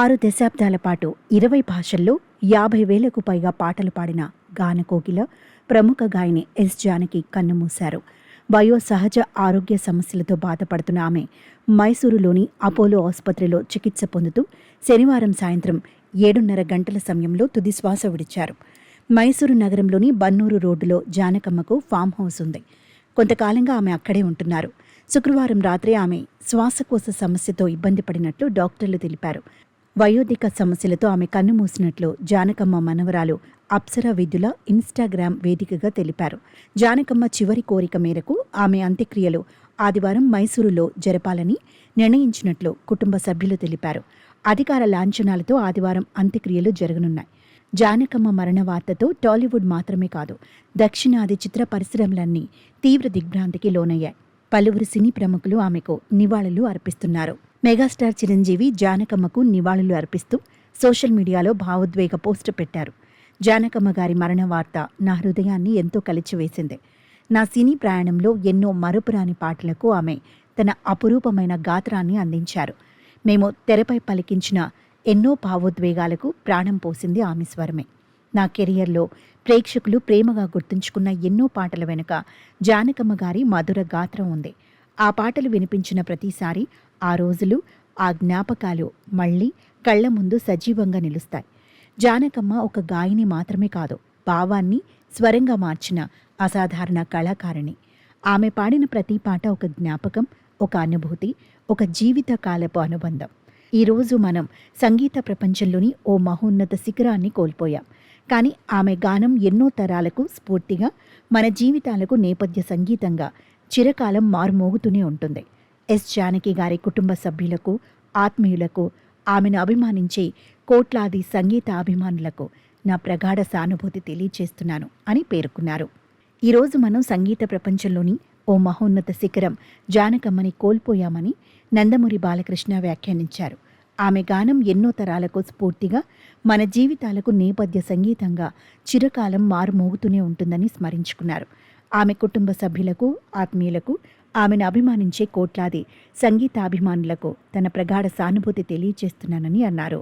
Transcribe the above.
6 దశాబ్దాల పాటు 20 భాషల్లో 50,000కు పైగా పాటలు పాడిన గానకోకిల ప్రముఖ గాయని ఎస్ జానకి కన్నుమూశారు. వయో సహజ ఆరోగ్య సమస్యలతో బాధపడుతున్న ఆమె మైసూరులోని అపోలో ఆసుపత్రిలో చికిత్స పొందుతూ శనివారం సాయంత్రం 7:30 గంటల సమయంలో తుదిశ్వాస విడిచారు. మైసూరు నగరంలోని బన్నూరు రోడ్డులో జానకమ్మకు ఫామ్ హౌస్ ఉంది. కొంతకాలంగా ఆమె అక్కడే ఉంటున్నారు. శుక్రవారం రాత్రి ఆమె శ్వాసకోశ సమస్యతో ఇబ్బంది పడినట్లు డాక్టర్లు తెలిపారు. వయోధిక సమస్యలతో ఆమె కన్నుమూసినట్లు జానకమ్మ మనవరాలు అప్సరా విద్యుల ఇన్స్టాగ్రామ్ వేదికగా తెలిపారు. జానకమ్మ చివరి కోరిక మేరకు ఆమె అంత్యక్రియలు ఆదివారం మైసూరులో జరపాలని నిర్ణయించినట్లు కుటుంబ సభ్యులు తెలిపారు. అధికార లాంఛనాలతో ఆదివారం అంత్యక్రియలు జరగనున్నాయి. జానకమ్మ మరణ వార్తతో టాలీవుడ్ మాత్రమే కాదు, దక్షిణాది చిత్ర పరిశ్రమలన్నీ తీవ్ర దిగ్భ్రాంతికి లోనయ్యాయి. పలువురు సినీ ప్రముఖులు ఆమెకు నివాళులు అర్పిస్తున్నారు. మెగాస్టార్ చిరంజీవి జానకమ్మకు నివాళులు అర్పిస్తూ సోషల్ మీడియాలో భావోద్వేగ పోస్ట్ పెట్టారు. జానకమ్మ గారి మరణ వార్త నా హృదయాన్ని ఎంతో కలిచివేసింది. నా సినీ ప్రయాణంలో ఎన్నో మరుపురాని పాటలకు ఆమె తన అపురూపమైన గాత్రాన్ని అందించారు. మేము తెరపై పలికించిన ఎన్నో భావోద్వేగాలకు ప్రాణం పోసింది ఆమె స్వరమే. నా కెరియర్లో ప్రేక్షకులు ప్రేమగా గుర్తుంచుకున్న ఎన్నో పాటల వెనుక జానకమ్మ గారి మధుర గాత్రం ఉంది. ఆ పాటలు వినిపించిన ప్రతిసారి ఆ రోజులు, ఆ జ్ఞాపకాలు మళ్ళీ కళ్ల ముందు సజీవంగా నిలుస్తాయి. జానకమ్మ ఒక గాయని మాత్రమే కాదు, భావాన్ని స్వరంగా మార్చిన అసాధారణ కళాకారిణి. ఆమె పాడిన ప్రతి పాట ఒక జ్ఞాపకం, ఒక అనుభూతి, ఒక జీవిత కాలపు అనుబంధం. ఈరోజు మనం సంగీత ప్రపంచంలోని ఓ మహోన్నత శిఖరాన్ని కోల్పోయాం. కానీ ఆమె గానం ఎన్నో తరాలకు స్ఫూర్తిగా, మన జీవితాలకు నేపథ్య సంగీతంగా చిరకాలం మారుమోగుతూనే ఉంటుంది. ఎస్ జానకి గారి కుటుంబ సభ్యులకు, ఆత్మీయులకు, ఆమెను అభిమానించే కోట్లాది సంగీత అభిమానులకు నా ప్రగాఢ సానుభూతి తెలియచేస్తున్నాను అని పేర్కొన్నారు. ఈరోజు మనం సంగీత ప్రపంచంలోని ఓ మహోన్నత శిఖరం జానకమ్మని కోల్పోయామని నందమూరి బాలకృష్ణ వ్యాఖ్యానించారు. ఆమె గానం ఎన్నో తరాలకు స్ఫూర్తిగా, మన జీవితాలకు నేపథ్య సంగీతంగా చిరకాలం మారుమోగుతూనే ఉంటుందని స్మరించుకున్నారు. ఆమె కుటుంబ సభ్యులకు, ఆత్మీయులకు, ఆమెను అభిమానించే కోట్లాది సంగీతాభిమానులకు తన ప్రగాఢ సానుభూతి తెలియచేస్తున్నానని అన్నారు.